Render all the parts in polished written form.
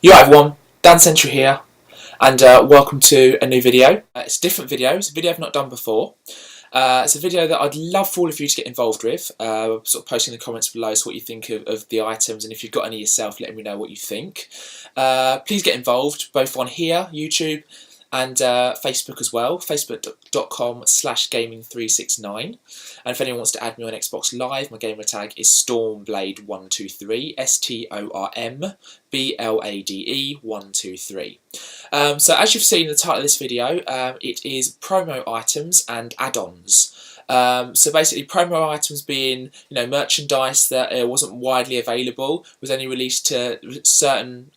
Yo everyone, Dan Century here, and welcome to a new video. It's a different video, it's a video I've not done before. It's a video that I'd love for all of you to get involved with, sort of posting in the comments below what you think of the items, and if you've got any yourself, letting me know what you think. Please get involved, both on here, YouTube, and Facebook as well, facebook.com/gaming369. And if anyone wants to add me on Xbox Live, my gamer tag is Stormblade123, STORMBLADE123. So as you've seen in the title of this video, it is promo items and add-ons. So basically, promo items being, merchandise that wasn't widely available, was only released to certain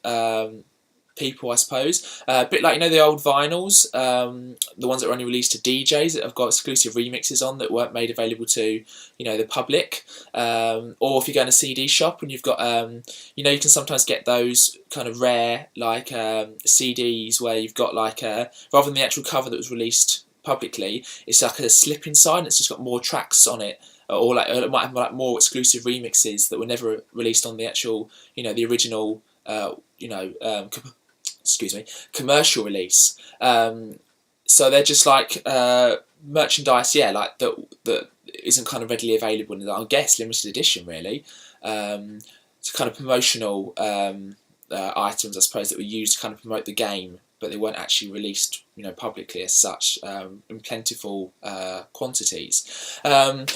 people, I suppose. A bit like, the old vinyls, the ones that were only released to DJs that have got exclusive remixes on that weren't made available to, the public. Or if you go in a CD shop and you've got, you can sometimes get those kind of rare, like, CDs where you've got, like, rather than the actual cover that was released publicly, it's like a slip inside, it's just got more tracks on it. Or like it might have like more exclusive remixes that were never released on the actual, the original, commercial release. So they're just like merchandise, like that isn't kind of readily available in, I guess, limited edition, really. It's kind of promotional items, I suppose, that were used to kind of promote the game, but they weren't actually released, publicly as such, in plentiful quantities.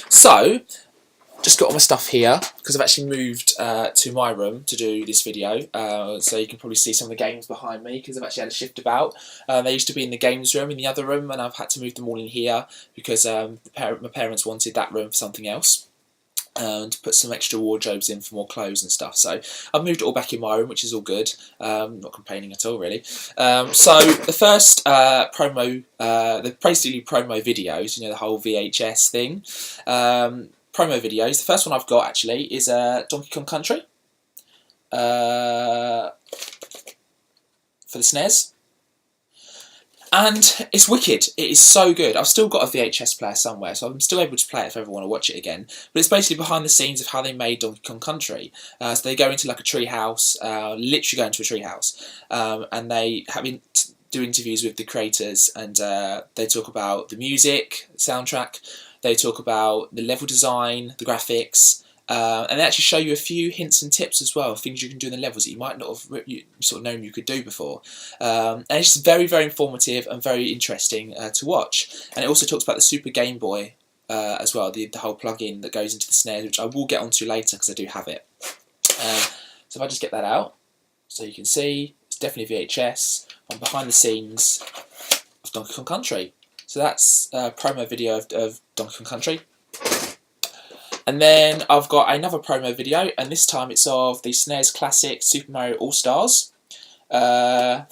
So just got all my stuff here because I've actually moved to my room to do this video, so you can probably see some of the games behind me because I've actually had a shift about. They used to be in the games room in the other room, and I've had to move them all in here because my parents wanted that room for something else, and to put some extra wardrobes in for more clothes and stuff. So I've moved it all back in my room, which is all good. Not complaining at all, really. So the first the basically promo videos, the whole VHS thing. Promo videos. The first one I've got actually is Donkey Kong Country for the SNES, and it's wicked. It is so good. I've still got a VHS player somewhere, so I'm still able to play it if I ever want to watch it again. But it's basically behind the scenes of how they made Donkey Kong Country. So they go into like a tree house, literally go into a tree house, and they do interviews with the creators, and they talk about the music, the soundtrack. They talk about the level design, the graphics, and they actually show you a few hints and tips as well, things you can do in the levels that you might not have sort of known you could do before. And it's just very, very informative and very interesting to watch. And it also talks about the Super Game Boy as well, the whole plug-in that goes into the SNES, which I will get onto later because I do have it. So if I just get that out, so you can see, it's definitely VHS on behind the scenes of Donkey Kong Country. So that's a promo video of Donkey Kong Country. And then I've got another promo video, and this time it's of the SNES classic Super Mario All-Stars. Got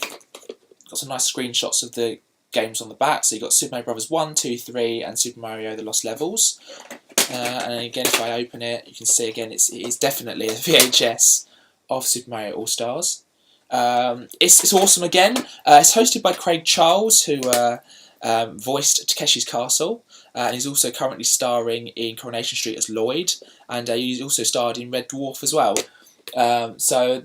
some nice screenshots of the games on the back. So you've got Super Mario Bros. 1, 2, 3, and Super Mario The Lost Levels. And again, if I open it, you can see again it is definitely a VHS of Super Mario All-Stars. It's awesome again. It's hosted by Craig Charles, who voiced Takeshi's Castle, and he's also currently starring in Coronation Street as Lloyd, and he's also starred in Red Dwarf as well. So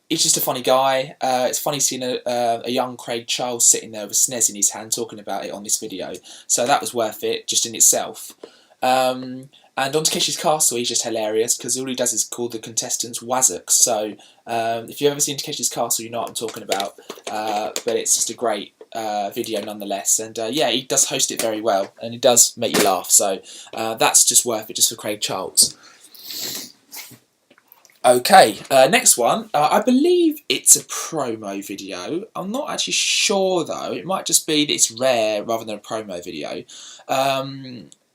he's just a funny guy. It's funny seeing a young Craig Charles sitting there with a SNES in his hand talking about it on this video, so that was worth it just in itself. And on Takeshi's Castle, he's just hilarious because all he does is call the contestants Wazzooks. So if you've ever seen Takeshi's Castle, you know what I'm talking about. But it's just a great video nonetheless, and yeah, he does host it very well, and it does make you laugh. So that's just worth it, just for Craig Charles. Okay, next one. I believe it's a promo video. I'm not actually sure though. It might just be that it's rare rather than a promo video.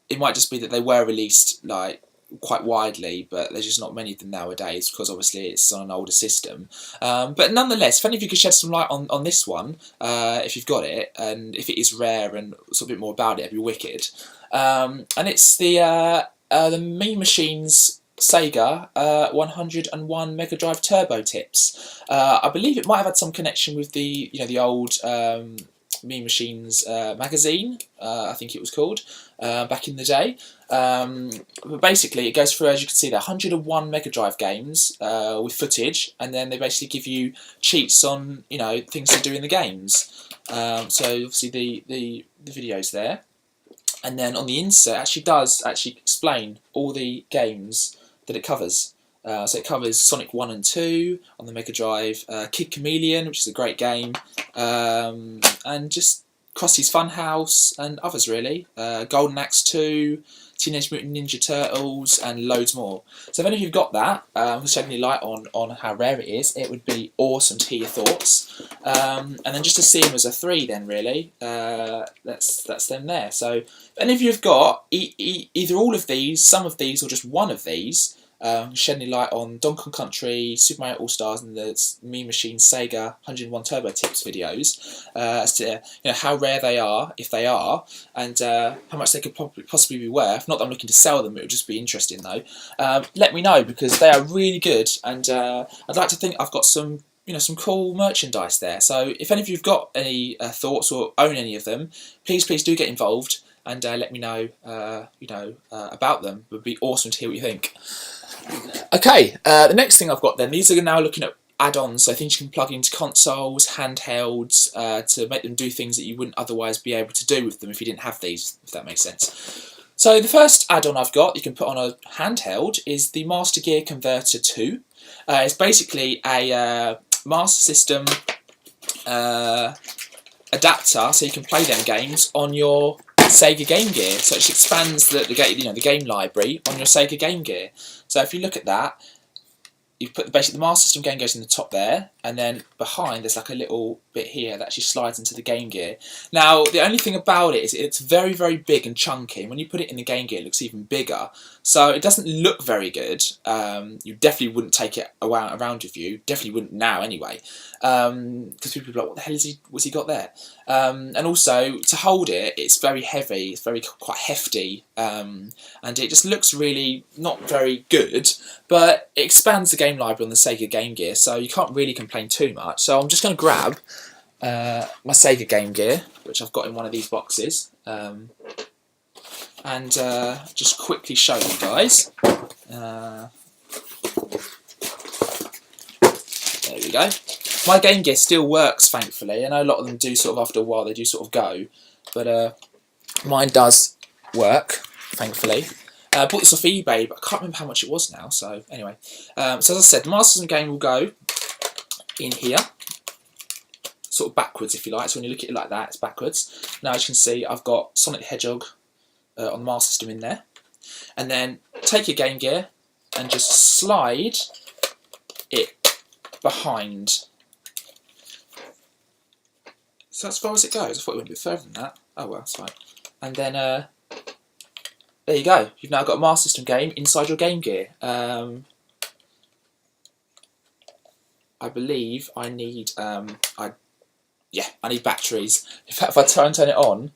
It might just be that they were released like quite widely, but there's just not many of them nowadays because obviously it's on an older system. But nonetheless, if any of you could shed some light on this one, if you've got it, and if it is rare and sort of a bit more about it, it'd be wicked. And it's the Mean Machines Sega 101 Mega Drive Turbo Tips. I believe it might have had some connection with the the old Mean Machines magazine, I think it was called, back in the day. But basically, it goes through, as you can see there, 101 Mega Drive games with footage, and then they basically give you cheats on, you know, things to do in the games. So obviously the videos there, and then on the insert, it actually does explain all the games that it covers. So it covers Sonic 1 and 2 on the Mega Drive, Kid Chameleon, which is a great game, and just Krusty's Funhouse and others really. Golden Axe 2, Teenage Mutant Ninja Turtles, and loads more. So if any of you've got that, shed any light on how rare it is, it would be awesome to hear your thoughts. And then just to see them as a 3 then really, that's them there. So if any of you have got either all of these, some of these, or just one of these, shed any light on Donkey Kong Country, Super Mario All-Stars, and the Mean Machine Sega 101 Turbo Tips videos, as to, you know, how rare they are, if they are, and how much they could possibly be worth. Not that I'm looking to sell them, it would just be interesting though. Let me know, because they are really good, and I'd like to think I've got some, you know, some cool merchandise there. So if any of you've got any thoughts or own any of them, please do get involved and let me know, about them. It would be awesome to hear what you think. Okay, the next thing I've got then, these are now looking at add-ons, so things you can plug into consoles, handhelds, to make them do things that you wouldn't otherwise be able to do with them if you didn't have these, if that makes sense. So the first add-on I've got you can put on a handheld is the Master Gear Converter 2. It's basically a Master System adapter, so you can play them games on your Sega Game Gear. So it expands the game library on your Sega Game Gear. So if you look at that, you put the Master System game goes in the top there, and then behind there's like a little bit here that actually slides into the Game Gear. Now the only thing about it is it's very, very big and chunky, and when you put it in the Game Gear it looks even bigger, so it doesn't look very good. You definitely wouldn't take it around with you, definitely wouldn't now anyway, because people are like, what the hell was he got there? And also to hold it, it's very heavy, it's quite hefty, and it just looks really not very good, but it expands the game library on the Sega Game Gear, so you can't really complain too much. So I'm just going to grab my Sega Game Gear, which I've got in one of these boxes, and just quickly show you guys. There we go. My Game Gear still works, thankfully. I know a lot of them do sort of after a while, they do sort of go, but mine does work, thankfully. I bought this off eBay, but I can't remember how much it was now, so anyway. So as I said, the Master System game will go in here, sort of backwards if you like, so when you look at it like that, it's backwards. Now as you can see, I've got Sonic the Hedgehog on the Master System in there. And then take your Game Gear and just slide it behind. So that's as far as it goes. I thought it went a bit further than that. Oh well, that's fine. And then there you go. You've now got a Master System game inside your Game Gear. I believe I need I need batteries. In fact, if I turn it on,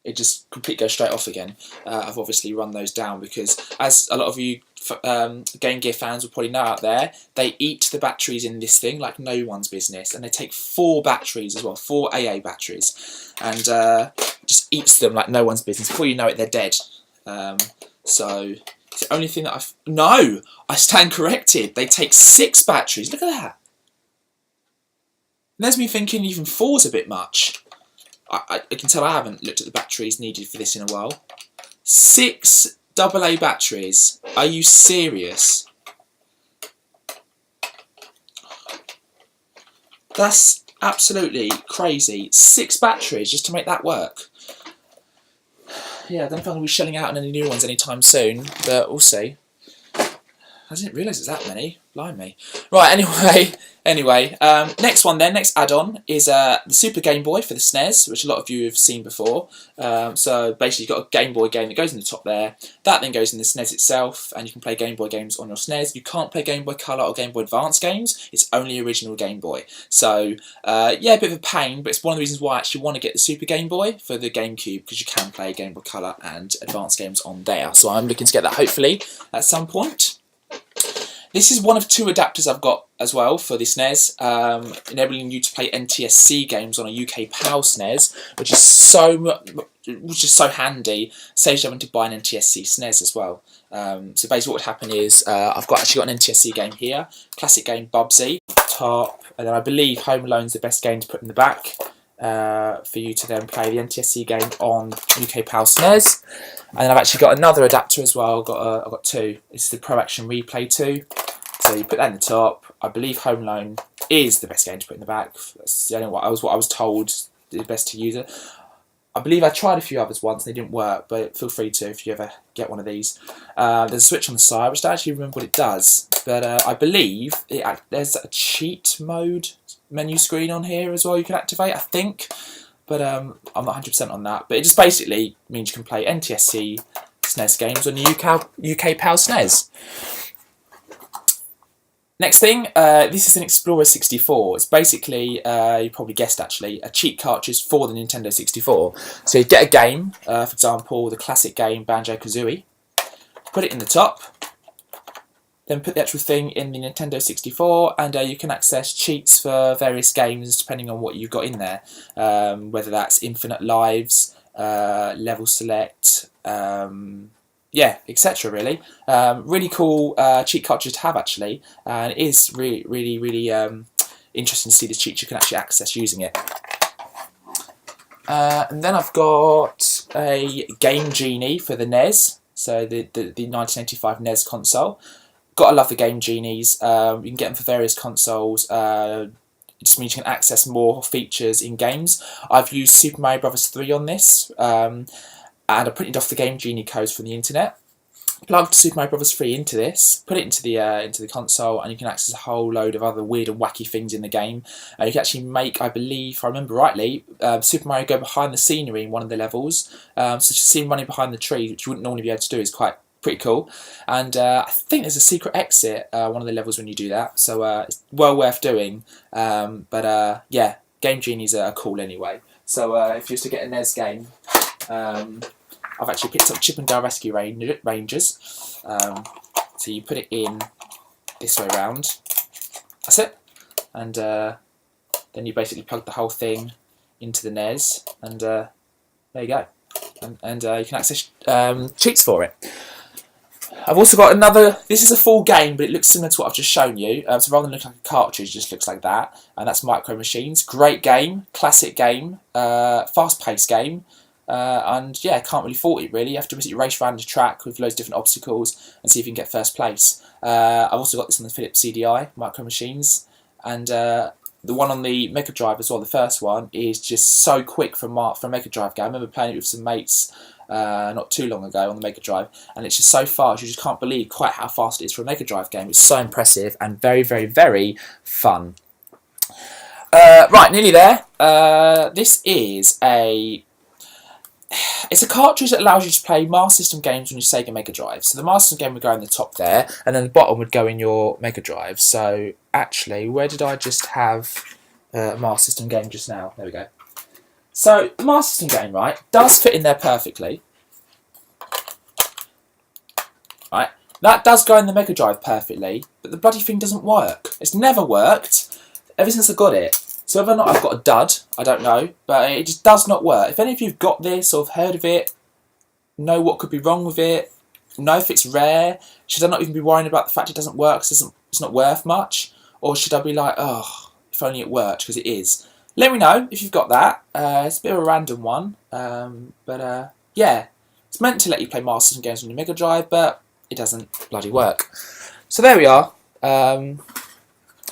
it just completely goes straight off again. I've obviously run those down because, as a lot of you Game Gear fans will probably know out there, they eat the batteries in this thing like no one's business, and they take 4 batteries as well, 4 AA batteries, and just eats them like no one's business. Before you know it, they're dead. So it's the only thing that I stand corrected. They take 6 batteries. Look at that. And there's me thinking even 4's a bit much. I can tell I haven't looked at the batteries needed for this in a while. 6 AA batteries. Are you serious? That's absolutely crazy. 6 batteries just to make that work. Yeah, I don't know if I'm going to be shelling out on any new ones anytime soon, but we'll see. I didn't realise it's that many. Blimey. Right, anyway, next one then, next add-on is the Super Game Boy for the SNES, which a lot of you have seen before. So basically you've got a Game Boy game that goes in the top there. That then goes in the SNES itself, and you can play Game Boy games on your SNES. You can't play Game Boy Color or Game Boy Advance games. It's only original Game Boy. So, yeah, a bit of a pain, but it's one of the reasons why I actually want to get the Super Game Boy for the GameCube, because you can play Game Boy Color and Advance games on there. So I'm looking to get that hopefully at some point. This is one of 2 adapters I've got as well for this SNES, enabling you to play NTSC games on a UK PAL SNES, which is so handy. Saves you having to buy an NTSC SNES as well. So basically, what would happen is I've actually got an NTSC game here, classic game Bubsy, top, and then I believe Home Alone's the best game to put in the back for you to then play the NTSC game on UK PAL SNES. And then I've actually got another adapter as well. I've got 2. This is the Pro Action Replay 2. So you put that in the top. I believe Home Alone is the best game to put in the back. That's the only what I was told the best to use it. I believe I tried a few others once and they didn't work, but feel free to if you ever get one of these. There's a switch on the side, which I don't actually remember what it does, but I believe there's a cheat mode menu screen on here as well you can activate, I think. But I'm not 100% on that. But it just basically means you can play NTSC SNES games on the UK PAL SNES. Next thing, this is an Explorer 64. It's basically, you probably guessed actually, a cheat cartridge for the Nintendo 64. So you get a game, for example, the classic game Banjo-Kazooie, put it in the top, then put the actual thing in the Nintendo 64, and you can access cheats for various games depending on what you've got in there, whether that's infinite lives, level select, yeah, etc. Really, really cool cheat cartridge to have actually, and it is really interesting to see the cheats you can actually access using it. And then I've got a Game Genie for the NES, so the 1985 NES console. Gotta love the Game Genies. You can get them for various consoles. It just means you can access more features in games. I've used Super Mario Bros. 3 on this, and I printed off the Game Genie codes from the internet. Plugged Super Mario Bros. 3 into this, put it into the console, and you can access a whole load of other weird and wacky things in the game. You can actually make, I believe, if I remember rightly, Super Mario go behind the scenery in one of the levels. So to see him running behind the tree, which you wouldn't normally be able to do, is quite pretty cool. And I think there's a secret exit one of the levels when you do that, so it's well worth doing. But yeah, Game Genies are cool anyway. So if you was to get a NES game, I've actually picked up Chip and Dale Rescue Rangers. So you put it in this way around. That's it. And then you basically plug the whole thing into the NES, and there you go. And you can access cheats for it. I've also got another. This is a full game, but it looks similar to what I've just shown you. So rather than look like a cartridge, it just looks like that. And that's Micro Machines. Great game, classic game, fast-paced game. And yeah, can't really fault it really. You have to basically race around the track with loads of different obstacles and see if you can get first place. I've also got this on the Philips CDI, Micro Machines, and the one on the Mega Drive as well, the first one, is just so quick for a Mega Drive game. I remember playing it with some mates not too long ago on the Mega Drive, and it's just so fast, you just can't believe quite how fast it is for a Mega Drive game. It's so impressive and very fun. Right, nearly there. This is it's a cartridge that allows you to play Master System games on your Sega Mega Drive. So the Master System game would go in the top there, and then the bottom would go in your Mega Drive. So actually, where did I just have a Master System game just now? There we go. So the Master System game, right, does fit in there perfectly. Right, that does go in the Mega Drive perfectly, but the bloody thing doesn't work. It's never worked ever since I got it. So whether or not I've got a dud, I don't know, but it just does not work. If any of you have got this or have heard of it, know what could be wrong with it, know if it's rare, should I not even be worrying about the fact it doesn't work because it's not worth much? Or should I be like, oh, if only it worked, because it is. Let me know if you've got that. It's a bit of a random one, but yeah, it's meant to let you play Master System games on your Mega Drive, but it doesn't bloody work. So there we are. And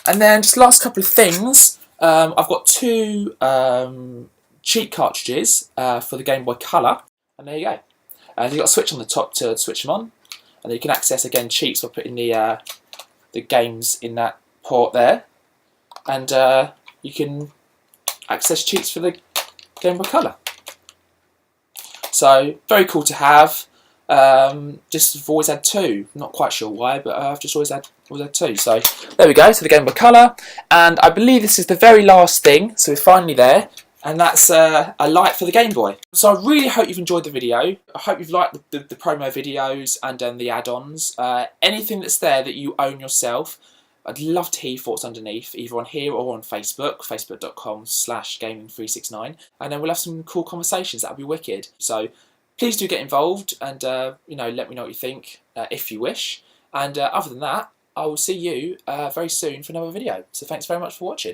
then just last couple of things. I've got 2 cheat cartridges for the Game Boy Color, and there you go. And you've got a switch on the top to switch them on, and then you can access again cheats by putting the games in that port there, and you can access cheats for the Game Boy Color. So very cool to have. Just have always had 2. Not quite sure why, but I've just always had 2. So there we go. So the Game Boy Color, and I believe this is the very last thing. So we're finally there. And that's a light for the Game Boy. So I really hope you've enjoyed the video. I hope you've liked the promo videos and the add-ons. Anything that's there that you own yourself, I'd love to hear your thoughts underneath, either on here or on Facebook, facebook.com/gaming369, and then we'll have some cool conversations. That'll be wicked. So please do get involved and let me know what you think if you wish. And other than that, I will see you very soon for another video. So thanks very much for watching.